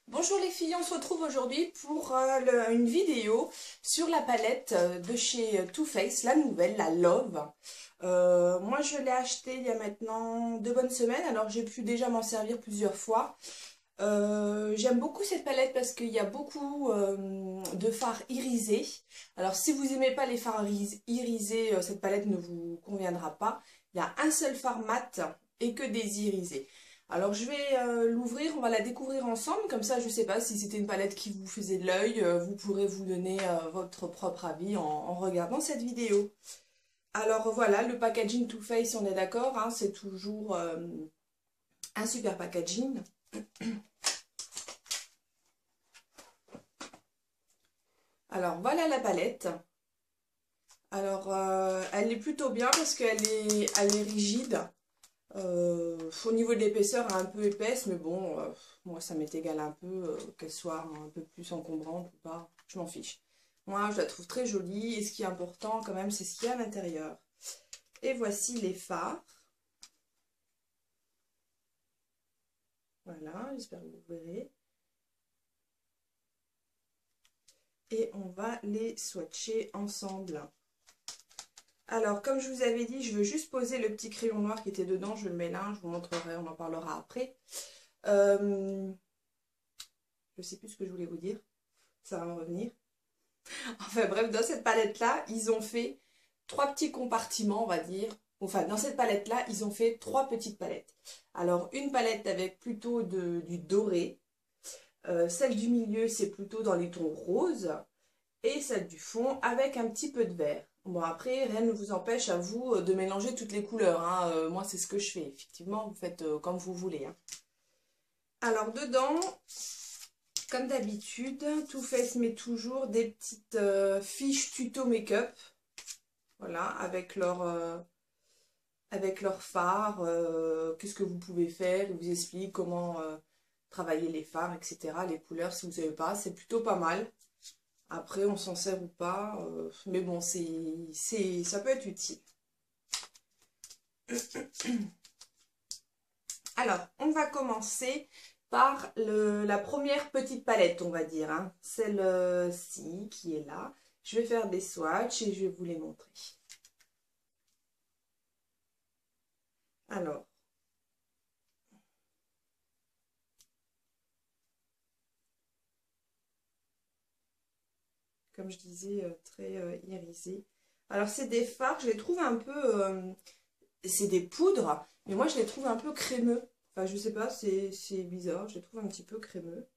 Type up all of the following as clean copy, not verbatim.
Bonjour les filles, on se retrouve aujourd'hui pour une vidéo sur la palette de chez Too Faced, la nouvelle, la Love. Moi je l'ai achetée il y a maintenant 2 bonnes semaines, alors j'ai pu déjà m'en servir plusieurs fois. J'aime beaucoup cette palette parce qu'il y a beaucoup de fards irisés. Alors si vous n'aimez pas les fards irisés, cette palette ne vous conviendra pas. Il y a un seul fard mat et que des irisés. Alors je vais l'ouvrir, on va la découvrir ensemble, comme ça je sais pas si c'était une palette qui vous faisait de l'œil, vous pourrez vous donner votre propre avis en regardant cette vidéo. Alors voilà, le packaging Too Faced, on est d'accord, hein, c'est toujours un super packaging. Alors voilà la palette. Alors elle est plutôt bien parce qu'elle est rigide. Au niveau de l'épaisseur, elle est un peu épaisse, mais bon, moi ça m'est égal un peu, qu'elle soit un peu plus encombrante ou pas, je m'en fiche. Moi je la trouve très jolie et ce qui est important quand même, c'est ce qu'il y a à l'intérieur. Et voici les fards. Voilà, j'espère que vous verrez. Et on va les swatcher ensemble. Alors, comme je vous avais dit, je veux juste poser le petit crayon noir qui était dedans. Je le mets là, je vous montrerai, on en parlera après. Je ne sais plus ce que je voulais vous dire. Ça va me revenir. Enfin bref, dans cette palette-là, ils ont fait 3 petits compartiments, on va dire. Enfin, dans cette palette-là, ils ont fait 3 petites palettes. Alors, une palette avec plutôt du doré. Celle du milieu, c'est plutôt dans les tons roses. Et celle du fond avec un petit peu de vert. Bon, après, rien ne vous empêche à vous de mélanger toutes les couleurs, hein. Moi, c'est ce que je fais. Effectivement, vous faites comme vous voulez, hein. Alors, dedans, comme d'habitude, Too Faced met toujours des petites fiches tuto make-up. Voilà, avec leur fard, qu'est-ce que vous pouvez faire, ils vous expliquent comment travailler les fards, etc. Les couleurs, si vous ne savez pas, c'est plutôt pas mal. Après, on s'en sert ou pas, mais bon, ça peut être utile. Alors, on va commencer par la première petite palette, on va dire, hein. Celle-ci qui est là. Je vais faire des swatchs et je vais vous les montrer. Alors, comme je disais, très irisé. Alors, c'est des fards, je les trouve un peu... c'est des poudres, mais moi, je les trouve un peu crémeux. Enfin, je sais pas, c'est bizarre, je les trouve un petit peu crémeux.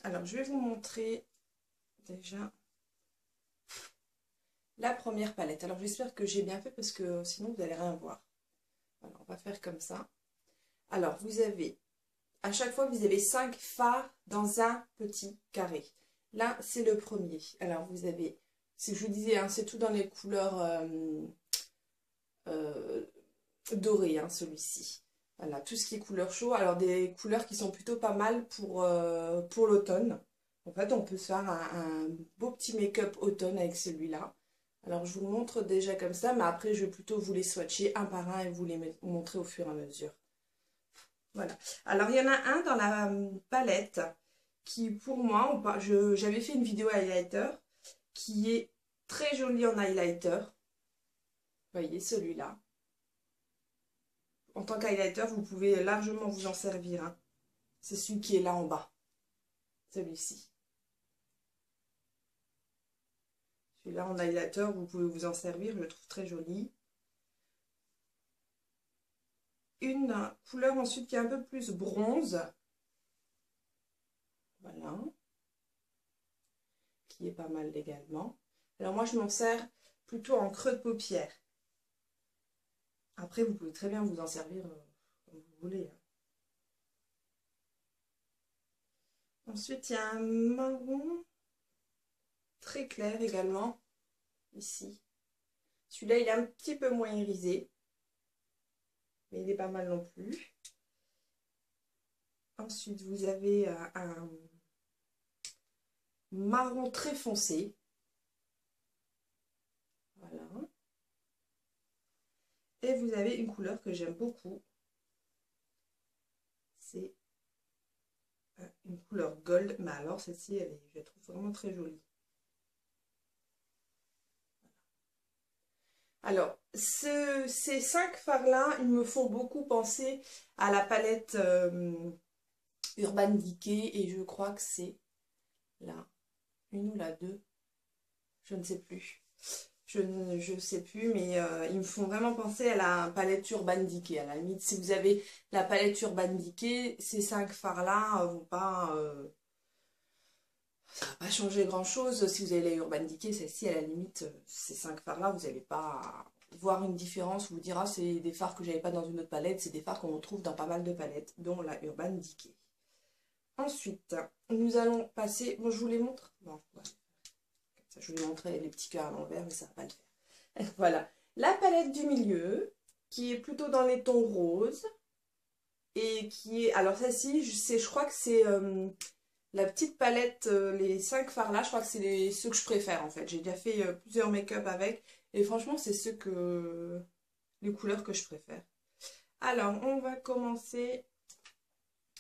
Alors, je vais vous montrer déjà la première palette. Alors, j'espère que j'ai bien fait parce que sinon, vous n'allez rien voir. Voilà, on va faire comme ça. Alors, vous avez, à chaque fois, vous avez 5 fards dans un petit carré. Là, c'est le premier. Alors, vous avez, c'est je vous disais, hein, c'est tout dans les couleurs euh, dorées, hein, celui-ci. Voilà, tout ce qui est couleur chaud. Alors, des couleurs qui sont plutôt pas mal pour l'automne. En fait, on peut se faire un beau petit make-up automne avec celui-là. Alors, je vous le montre déjà comme ça, mais après, je vais plutôt vous les swatcher un par un et vous les montrer au fur et à mesure. Voilà. Alors, il y en a un dans la palette qui, pour moi, j'avais fait une vidéo highlighter qui est très joli en highlighter. Vous voyez, celui-là. En tant qu'highlighter, vous pouvez largement vous en servir, hein. C'est celui qui est là en bas. Celui-ci. Celui-là en highlighter, vous pouvez vous en servir, je le trouve très joli. Une couleur ensuite qui est un peu plus bronze. Voilà. Qui est pas mal également. Alors moi, je m'en sers plutôt en creux de paupière. Après, vous pouvez très bien vous en servir comme vous voulez, hein. Ensuite, il y a un marron très clair également, ici. Celui-là, il est un petit peu moins irisé, mais il est pas mal non plus. Ensuite, vous avez marron très foncé. Voilà. Et vous avez une couleur que j'aime beaucoup. C'est une couleur gold. Mais alors, celle-ci, je la trouve vraiment très jolie. Alors, ces 5 fards-là, ils me font beaucoup penser à la palette Urban Decay. Et je crois que c'est la 1 ou la 2. Je ne sais plus. Je sais plus, mais ils me font vraiment penser à la palette Urban Decay. À la limite, si vous avez la palette Urban Decay, ces 5 fards-là vont pas... ça va pas changer grand-chose. Si vous avez la Urban Decay, celle-ci, à la limite, ces 5 fards-là, vous n'allez pas voir une différence. Vous dira, c'est des fards que j'avais pas dans une autre palette. C'est des fards qu'on retrouve dans pas mal de palettes, dont la Urban Decay. Ensuite, nous allons passer... Bon, je vous les montre. Bon, ouais. Ça, je vous ai montré les petits cœurs à l'envers, mais ça va pas le faire. Voilà. La palette du milieu, qui est plutôt dans les tons roses. Et qui est... Alors, celle-ci, je crois que c'est... la petite palette, les 5 fards là, je crois que c'est ceux que je préfère en fait. J'ai déjà fait plusieurs make-up avec. Et franchement, c'est les couleurs que je préfère. Alors, on va commencer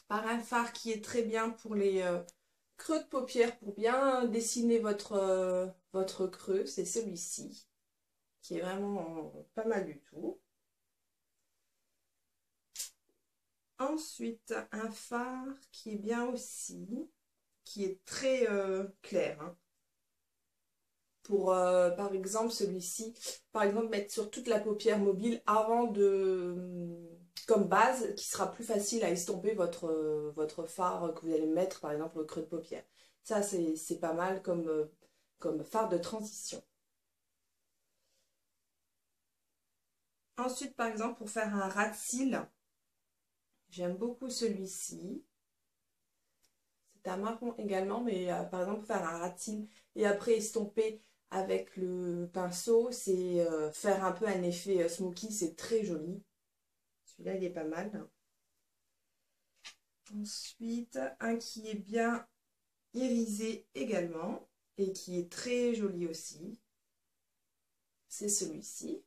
par un fard qui est très bien pour les creux de paupières, pour bien dessiner votre creux. C'est celui-ci, qui est vraiment pas mal du tout. Ensuite, un fard qui est bien aussi, qui est très clair. Hein. Pour, par exemple, celui-ci, par exemple, mettre sur toute la paupière mobile avant comme base, qui sera plus facile à estomper votre fard que vous allez mettre, par exemple, au creux de paupière. Ça, c'est pas mal comme fard de transition. Ensuite, par exemple, pour faire un ras de cils, j'aime beaucoup celui-ci. C'est un marron également, mais par exemple, faire un ras de cils et après estomper avec le pinceau, c'est faire un peu un effet smoky, c'est très joli. Celui-là, il est pas mal. Ensuite, un qui est bien irisé également et qui est très joli aussi. C'est celui-ci.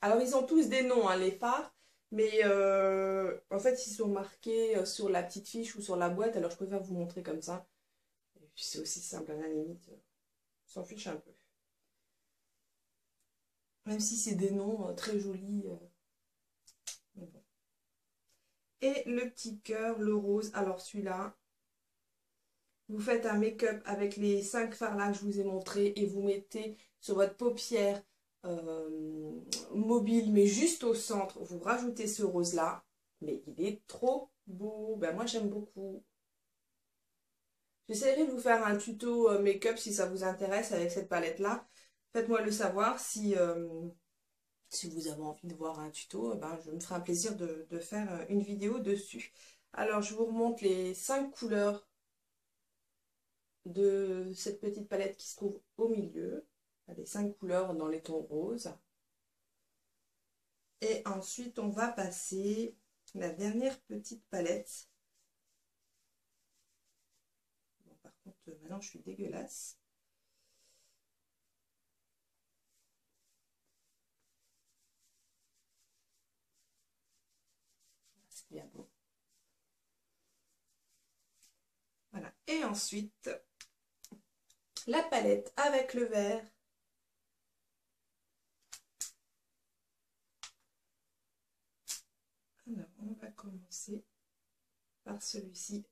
Alors, ils ont tous des noms, hein, les fards, mais en fait, ils sont marqués sur la petite fiche ou sur la boîte, alors je préfère vous montrer comme ça. Et puis, c'est aussi simple, à la limite, on s'en fiche un peu. Même si c'est des noms très jolis. Bon. Et le petit cœur, le rose. Alors celui-là, vous faites un make-up avec les 5 fards là que je vous ai montré et vous mettez sur votre paupière mobile, mais juste au centre, vous rajoutez ce rose-là. Mais il est trop beau. Ben, moi, j'aime beaucoup. J'essaierai de vous faire un tuto make-up si ça vous intéresse avec cette palette-là. Faites-moi le savoir si... si vous avez envie de voir un tuto, ben, je me ferai un plaisir de faire une vidéo dessus. Alors, je vous remonte les 5 couleurs de cette petite palette qui se trouve au milieu. Les 5 couleurs dans les tons roses. Et ensuite, on va passer la dernière petite palette. Bon, par contre, maintenant, je suis dégueulasse. C'est bien beau. Voilà. Et ensuite, la palette avec le vert. Alors, on va commencer par celui-ci.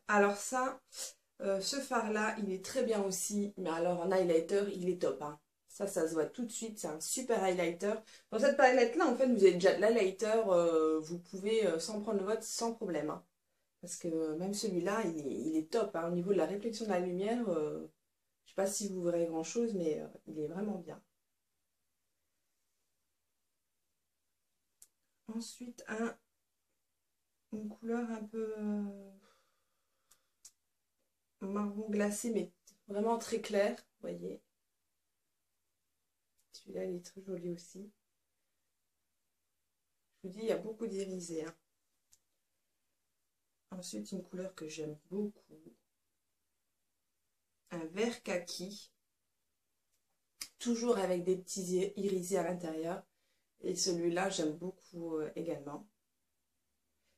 Alors ça, ce fard-là, il est très bien aussi. Mais alors, en highlighter, il est top. Hein. Ça se voit tout de suite. C'est un super highlighter. Dans cette palette-là, en fait, vous avez déjà de l'highlighter. Vous pouvez s'en prendre le vote sans problème. Hein. Parce que même celui-là, il est top. Hein. Au niveau de la réflexion de la lumière, je ne sais pas si vous verrez grand-chose, mais il est vraiment bien. Ensuite, une couleur un peu marron glacé, mais vraiment très clair, vous voyez. Celui-là, il est très joli aussi. Je vous dis, il y a beaucoup d'irisés. Hein. Ensuite, une couleur que j'aime beaucoup. vert kaki. Toujours avec des petits irisés à l'intérieur. Et celui-là, j'aime beaucoup également.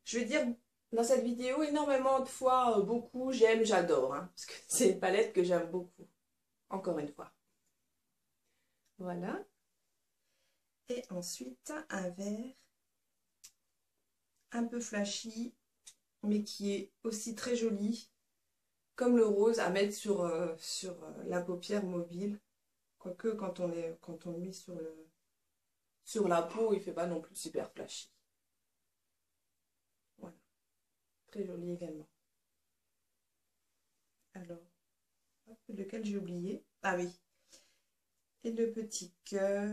Je vais dire dans cette vidéo énormément de fois, beaucoup, j'aime, j'adore. Hein, parce que c'est une palette que j'aime beaucoup. Encore une fois. Voilà. Et ensuite, un vert un peu flashy, mais qui est aussi très joli. Comme le rose à mettre sur la paupière mobile. Quoique quand on le met sur la peau, il ne fait pas non plus super flashy. Voilà. Très joli également. Alors, hop, lequel j'ai oublié? Ah oui. Et le petit cœur.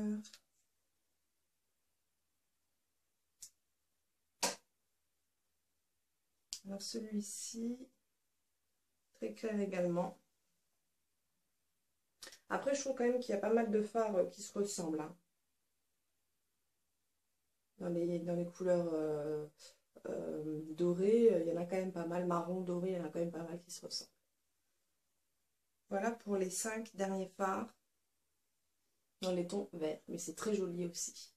Alors celui-ci, très clair également. Après, je trouve quand même qu'il y a pas mal de fards qui se ressemblent. Hein. Dans les couleurs dorées, il y en a quand même pas mal. Marron, doré, il y en a quand même pas mal qui se ressemblent. Voilà pour les 5 derniers fards. Dans les tons verts, mais c'est très joli aussi.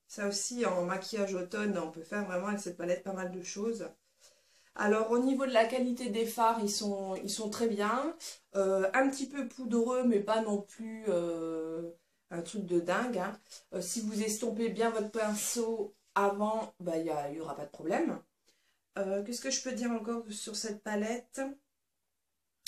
Ça aussi, en maquillage automne, on peut faire vraiment avec cette palette pas mal de choses. Alors, au niveau de la qualité des fards, ils sont très bien. Un petit peu poudreux, mais pas non plus un truc de dingue. Hein. Si vous estompez bien votre pinceau avant, bah, il n'y aura pas de problème. Qu'est-ce que je peux dire encore sur cette palette ?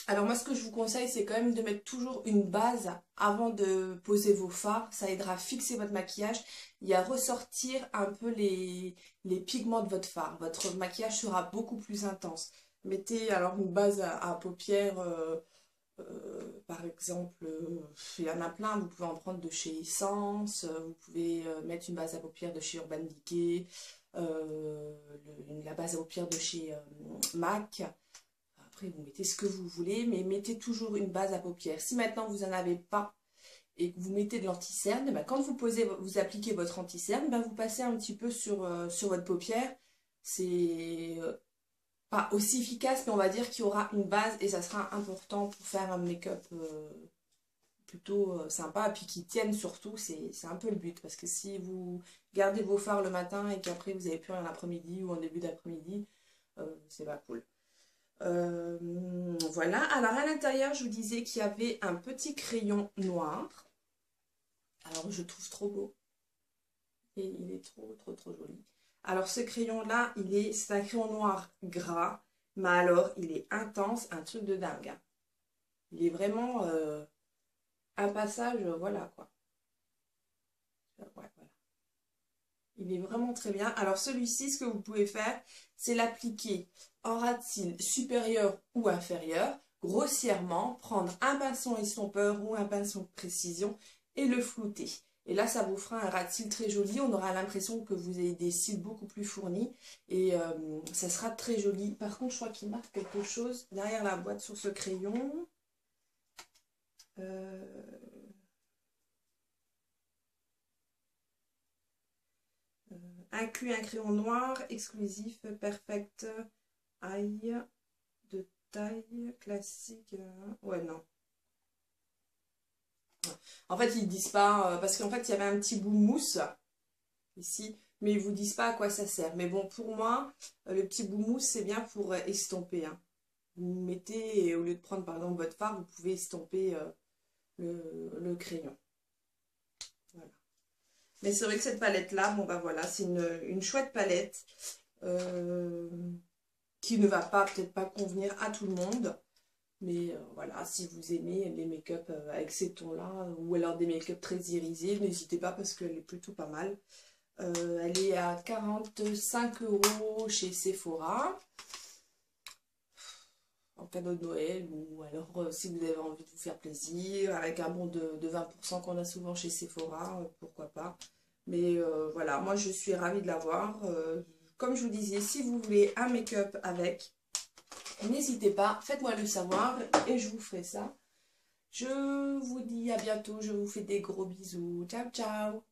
Alors moi, ce que je vous conseille, c'est quand même de mettre toujours une base avant de poser vos fards. Ça aidera à fixer votre maquillage et à ressortir un peu les pigments de votre fard. Votre maquillage sera beaucoup plus intense. Mettez alors une base à paupières, par exemple, il y en a plein. Vous pouvez en prendre de chez Essence. Vous pouvez mettre une base à paupières de chez Urban Decay. La base à paupières de chez MAC. Après, vous mettez ce que vous voulez, mais mettez toujours une base à paupières. Si maintenant vous n'en avez pas et que vous mettez de l'anti-cerne, ben, quand vous appliquez votre anti-cerne, ben, vous passez un petit peu sur votre paupière. C'est pas aussi efficace, mais on va dire qu'il y aura une base et ça sera important pour faire un make-up plutôt sympa. Et puis qui tienne surtout, c'est un peu le but. Parce que si vous gardez vos fards le matin et qu'après vous n'avez plus rien l'après-midi ou en début d'après-midi, c'est pas cool. Voilà, alors à l'intérieur je vous disais qu'il y avait un petit crayon noir. Alors je trouve trop beau et il est trop joli. Alors ce crayon là, c'est un crayon noir gras, mais alors il est intense, un truc de dingue. Hein. Il est vraiment un passage, voilà quoi. Ouais, voilà. Il est vraiment très bien. Alors celui-ci, ce que vous pouvez faire, c'est l'appliquer en ras de cils supérieur ou inférieur, grossièrement, prendre un pinceau estompeur ou un pinceau de précision et le flouter. Et là, ça vous fera un ras de cils très joli. On aura l'impression que vous avez des cils beaucoup plus fournis et ça sera très joli. Par contre, je crois qu'il marque quelque chose derrière la boîte sur ce crayon. Inclut un crayon noir exclusif Perfect Eye de taille classique. Ouais, non. En fait, ils disent pas, parce qu'en fait, il y avait un petit bout mousse ici, mais ils vous disent pas à quoi ça sert. Mais bon, pour moi, le petit bout mousse, c'est bien pour estomper. Hein. Vous mettez, et au lieu de prendre par exemple votre fard, vous pouvez estomper le crayon. Voilà. Mais c'est vrai que cette palette-là, bon ben voilà, c'est une chouette palette qui ne va peut-être pas convenir à tout le monde. Mais voilà, si vous aimez les make-up avec ces tons-là, ou alors des make-up très irisés, n'hésitez pas parce qu'elle est plutôt pas mal. Elle est à 45 € chez Sephora, en cadeau de Noël, ou alors si vous avez envie de vous faire plaisir, avec un bon de 20% qu'on a souvent chez Sephora, pourquoi pas. Mais voilà, moi je suis ravie de l'avoir. Comme je vous disais, si vous voulez un make-up avec, n'hésitez pas, faites-moi le savoir et je vous ferai ça. Je vous dis à bientôt, je vous fais des gros bisous. Ciao, ciao!